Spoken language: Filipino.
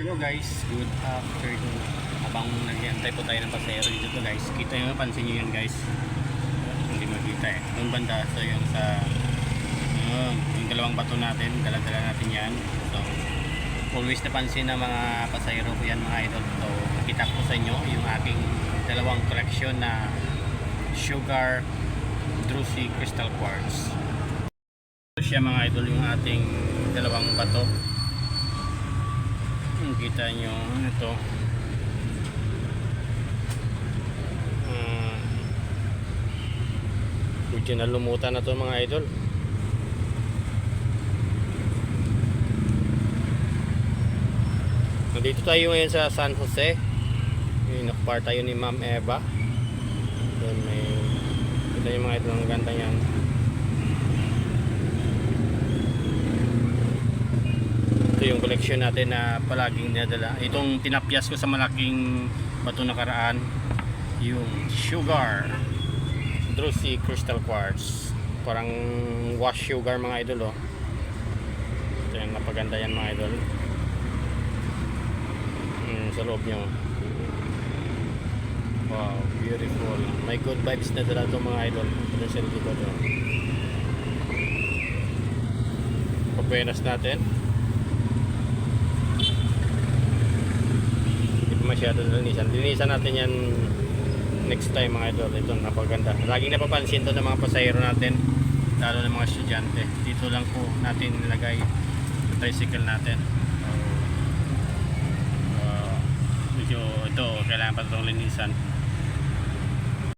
Hello guys, good afternoon. Habang nag-iantay po tayo ng pasahero dito guys, kita nyo, pansin nyo yan guys. Hindi makita eh. Doon banda, so yung sa yung dalawang bato natin, dala-dala natin yan. So always napansin ng mga pasahero ko yan mga idol. So nakita ko sa inyo yung aking dalawang collection na Sugar Druzy Crystal Quartz. Ito siya mga idol, yung ating dalawang bato. Kita nyo ito, medyo nalumutan na to mga idol. Nandito tayo ngayon sa San Jose. Nakapar tayo ni Ma'am Eva. Then may kita nyo mga idol, ang ganda nyan. Ito yung collection natin na palaging nadala. Itong tinapyas ko sa malaking bato nakaraan, yung Sugar Druzy Crystal Quartz. Parang wash sugar mga idol, oh. Ito yung napaganda yan mga idol. Sa loob nyo. Wow, beautiful. May good vibes na dala ito mga idol. Potential dito to. Pabuenas natin. Masyado linisan natin yan next time mga idol. Ito napaganda, laging napapansin to ng mga pasahero natin, lalo ng mga estudyante. Dito lang po natin nilagay yung tricycle natin. Medyo ito kailangan pa itong linisan.